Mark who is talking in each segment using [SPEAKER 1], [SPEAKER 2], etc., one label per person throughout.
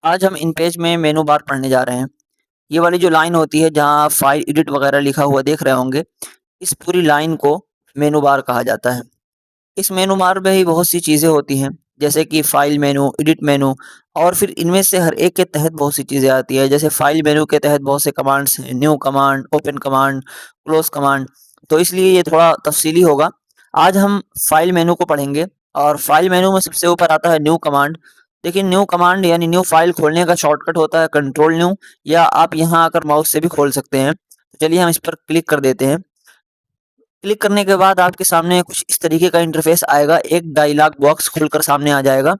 [SPEAKER 1] आज हम इन पेज में मेनू बार पढ़ने जा रहे हैं। ये वाली जो लाइन होती है जहाँ फाइल एडिट वगैरह लिखा हुआ देख रहे होंगे, इस पूरी लाइन को मेनू बार कहा जाता है। इस मेनू बार में ही बहुत सी चीज़ें होती हैं, जैसे कि फाइल मेनू, एडिट मेनू और फिर इनमें से हर एक के तहत बहुत सी चीज़ें आती है। जैसे फाइल मेनू के तहत बहुत से कमांड्स हैं, new command, open command, close command, तो इसलिए ये थोड़ा तफ़सीली होगा। आज हम फाइल मेनू को पढ़ेंगे और फाइल मेनू में सबसे ऊपर आता है न्यू कमांड। देखिए न्यू कमांड यानी न्यू फाइल खोलने का शॉर्टकट होता है कंट्रोल न्यू, या आप यहाँ आकर माउस से भी खोल सकते हैं। तो चलिए हम इस पर क्लिक कर देते हैं। क्लिक करने के बाद आपके सामने कुछ इस तरीके का इंटरफेस आएगा, एक डायलॉग बॉक्स खुलकर सामने आ जाएगा।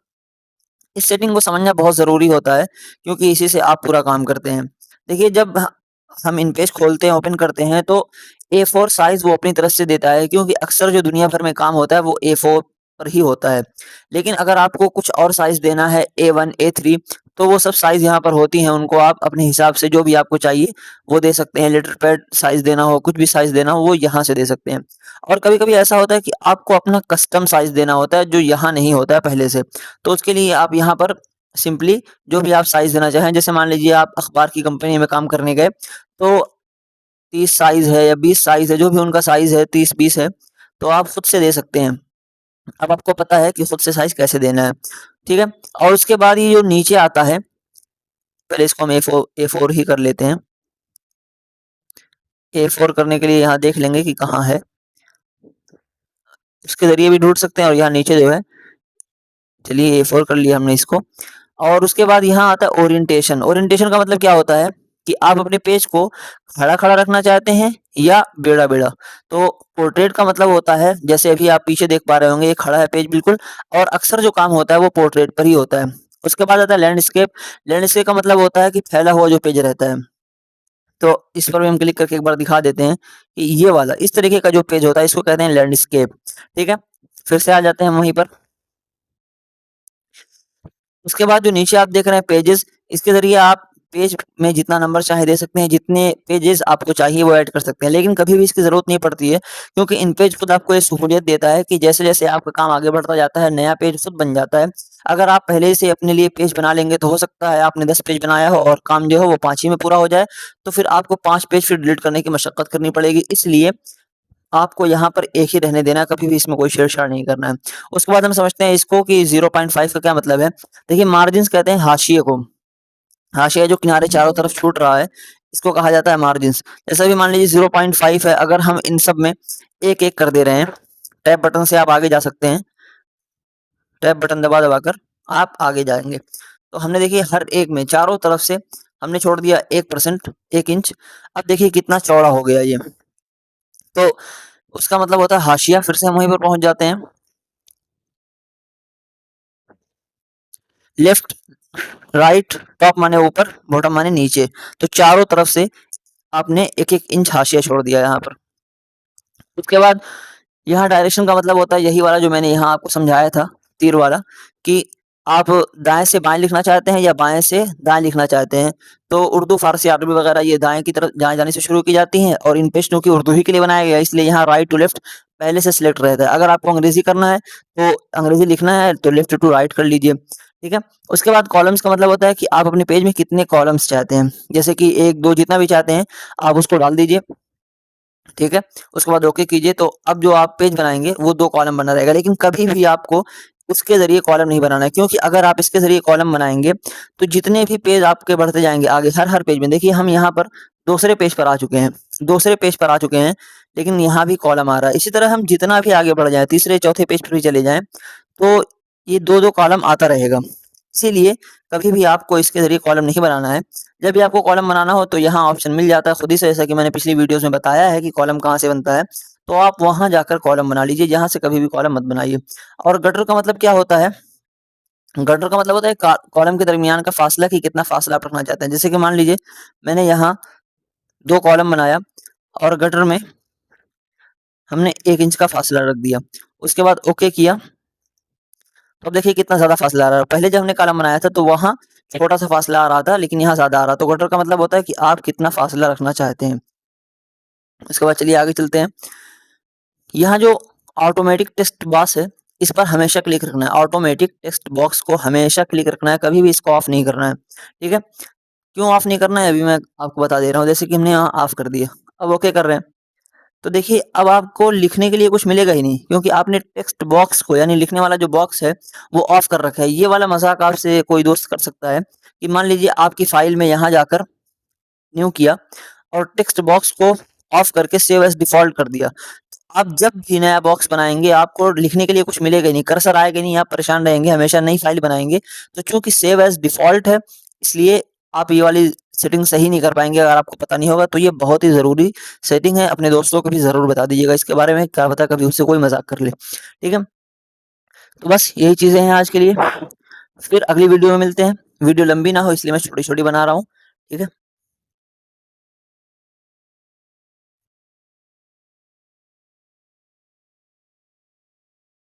[SPEAKER 1] इस सेटिंग को समझना बहुत ज़रूरी होता है क्योंकि इसी से आप पूरा काम करते हैं। देखिए जब हम इन पेज खोलते हैं, ओपन करते हैं तो A4 साइज़ वो अपनी तरफ से देता है, क्योंकि अक्सर जो दुनिया भर में काम होता है वो A4 पर ही होता है। लेकिन अगर आपको कुछ और साइज़ देना है A1, A3, तो वो सब साइज़ यहाँ पर होती हैं, उनको आप अपने हिसाब से जो भी आपको चाहिए वो दे सकते हैं। लेटर पैड साइज़ देना हो, कुछ भी साइज़ देना हो वो यहाँ से दे सकते हैं। और कभी-कभी ऐसा होता है कि आपको अपना कस्टम साइज़ देना होता है जो यहाँ नहीं होता है पहले से। तो उसके लिए आप यहाँ पर सिंपली जो भी आप साइज़ देना चाहें, जैसे मान लीजिए आप अखबार की कंपनी में काम करने गए, तो 30 साइज़ है या 20 साइज़ है, जो भी उनका साइज़ है 30-20 है, तो आप खुद से दे सकते हैं। अब आपको पता है कि खुद से साइज़ कैसे देना है, ठीक है? और उसके बाद ये जो नीचे आता है, पहले इसको हम A4 ही कर लेते हैं। A4 करने के लिए यहाँ देख लेंगे कि कहाँ है, उसके ज़रिए भी ढूँढ सकते हैं और यहाँ नीचे जो है, चलिए A4 कर लिया हमने इसको। और उसके बाद यहाँ आता है ओरिएंटेशन। ओरिएंटेशन का मतलब क्या होता है कि आप अपने पेज को खड़ा-खड़ा रखना चाहते हैं या टेढ़ा-मेढ़ा। तो पोर्ट्रेट का मतलब होता है, जैसे अभी आप पीछे देख पा रहे होंगे, ये खड़ा है पेज बिल्कुल, और अक्सर जो काम होता है वो पोर्ट्रेट पर ही होता है। उसके बाद आता है लैंडस्केप। लैंडस्केप का मतलब होता है कि फैला हुआ जो पेज रहता है। तो इस पर भी हम क्लिक करके एक बार दिखा देते हैं कि ये वाला इस तरीके का जो पेज होता है इसको कहते हैं लैंडस्केप, ठीक है? फिर से आ जाते हैं हम वहीं पर। उसके बाद जो नीचे आप देख रहे हैं पेजेस, इसके ज़रिए आप पेज में जितना नंबर चाहे दे सकते हैं, जितने पेजेस आपको चाहिए वो ऐड कर सकते हैं। लेकिन कभी भी इसकी ज़रूरत नहीं पड़ती है, क्योंकि इन पेज खुद आपको ये सहूलियत देता है कि जैसे-जैसे आपका काम आगे बढ़ता जाता है, नया पेज खुद बन जाता है। अगर आप पहले से अपने लिए पेज बना लेंगे तो हो सकता है आपने 10 पेज बनाया हो और काम जो है वो 5 ही में पूरा हो जाए, तो फिर आपको 5 पेज फिर डिलीट करने की मशक्कत करनी पड़ेगी। इसलिए आपको यहाँ पर एक ही रहने देना है, कभी भी इसमें कोई छेड़छाड़ नहीं करना है। उसके बाद हम समझते हैं इसको कि 0.5 का क्या मतलब है। देखिए मार्जिन्स कहते हैं हाशिए को। हाशिया जो किनारे चारों तरफ छूट रहा है, इसको कहा जाता है मार्जिन्स। जैसे अभी मान लीजिए 0.5 है, अगर हम इन सब में एक-एक कर दे रहे हैं, टैब बटन से आप आगे जा सकते हैं। टैब बटन दबा-दबा कर आप आगे जाएँगे। तो हमने देखिए हर एक में चारों तरफ से हमने छोड़ दिया 1%, 1 इंच। अब देखिए कितना चौड़ा हो गया ये। तो उसका मतलब होता है हाशिया। फिर से हम वहीं पर पहुँच जाते हैं। लेफ्ट, राइट, टॉप माने ऊपर, बॉटम माने नीचे। तो चारों तरफ से आपने 1-1 इंच हाशिया छोड़ दिया यहाँ पर। उसके बाद यहाँ डायरेक्शन का मतलब होता है यही वाला जो मैंने यहाँ आपको समझाया था, तीर वाला, कि आप दाएँ से बाएँ लिखना चाहते हैं या बाएँ से दाएँ लिखना चाहते हैं। तो उर्दू, फ़ारसी, अरबी वगैरह ये दाएँ की तरफ दाएँ जाने से शुरू की जाती हैं, और इन पेज चूँकि उर्दू ही के लिए बनाया गया है, इसलिए यहाँ राइट टू लेफ्ट पहले से सिलेक्ट रहता है। अगर आपको अंग्रेज़ी करना है, तो अंग्रेज़ी लिखना है तो लेफ्ट टू राइट कर लीजिए, ठीक है? उसके बाद कॉलम्स का मतलब होता है कि आप अपने पेज में कितने कॉलम्स चाहते हैं। जैसे कि 1, 2 जितना भी चाहते हैं, आप उसको डाल दीजिए। ठीक है? उसके बाद ओके कीजिए, तो अब जो आप पेज बनाएँगे वो 2 कॉलम बना रहेगा, लेकिन कभी भी आपको उसके ज़रिए कॉलम नहीं बनाना है, क्योंकि अगर आप इसके ज़रिए कॉलम बनाएँगे, तो जितने भी पेज आपके बढ़ते जाएँगे आगे, हर पेज में देखिए हम यहाँ पर दूसरे पेज पर आ चुके हैं, दूसरे पेज पर आ चुके हैं, लेकिन यहाँ भी कॉलम आ रहा है। इसी तरह हम जितना भी आगे बढ़ जाएँ, तीसरे, चौथे पेज पर भी चले जाएँ, तो ये 2-2 कॉलम आता रहेगा। इसीलिए कभी भी आपको इसके ज़रिए कॉलम नहीं बनाना है। जब भी आपको कॉलम बनाना हो तो यहाँ ऑप्शन मिल जाता है खुद ही से, जैसा कि मैंने पिछली वीडियोज़ में बताया है कि कॉलम कहाँ से बनता है। तो आप वहाँ जाकर कॉलम बना लीजिए, यहाँ से कभी भी कॉलम मत बनाइए। और गटर का मतलब क्या होता है? गटर का मतलब होता है कॉलम के दरमियान का फासला, कि कितना फासला आप रखना चाहते हैं। जैसे कि मान लीजिए मैंने यहाँ 2 कॉलम बनाया और गटर में हमने 1 इंच का फासला रख दिया। उसके बाद ओके किया, तो अब देखिए कितना ज़्यादा फासला आ रहा है। पहले जब हमने कॉलम बनाया था तो वहाँ छोटा-सा फासला आ रहा था, लेकिन यहाँ ज़्यादा आ रहा है। तो गटर का मतलब होता है कि आप कितना फासला रखना चाहते हैं। उसके बाद चलिए आगे चलते हैं। यहाँ जो ऑटोमेटिक टेक्स्ट बॉक्स है, इस पर हमेशा क्लिक रखना है। ऑटोमेटिक टेक्स्ट बॉक्स को हमेशा क्लिक रखना है, कभी भी इसको ऑफ नहीं करना है। ठीक है? क्यों ऑफ नहीं करना है अभी मैं आपको बता दे रहा हूँ। जैसे कि हमने यहाँ ऑफ कर दिया, अब ओके कर रहे हैं। तो देखिए अब आपको लिखने के लिए कुछ मिलेगा ही नहीं, क्योंकि आपने टेक्स्ट बॉक्स को यानी लिखने वाला जो बॉक्स है वो ऑफ कर रखा है। ये वाला मज़ाक आपसे कोई दोस्त कर सकता है कि मान लीजिए आपकी फ़ाइल में यहाँ जाकर न्यू किया और टेक्स्ट बॉक्स को ऑफ करके सेव एज़ डिफ़ॉल्ट कर दिया। आप जब भी नया बॉक्स बनाएँगे आपको लिखने के लिए कुछ मिलेगा ही नहीं, कर्सर आएगा नहीं, आप परेशान रहेंगे, हमेशा नई फ़ाइल बनाएँगे। तो चूँकि सेव एज़ डिफ़ॉल्ट है, इसलिए आप ये वाली सेटिंग सही नहीं कर पाएँगे। अगर आपको पता नहीं होगा तो ये बहुत ही ज़रूरी सेटिंग है, अपने दोस्तों को भी ज़रूर बता दीजिएगा इसके बारे में, क्या पता कभी उससे कोई मज़ाक कर ले। ठीक है? तो बस यही चीज़ें हैं आज के लिए। फिर अगली वीडियो में मिलते हैं। वीडियो लंबी ना हो इसलिए मैं छोटी-छोटी बना रहा हूँ। ठीक है?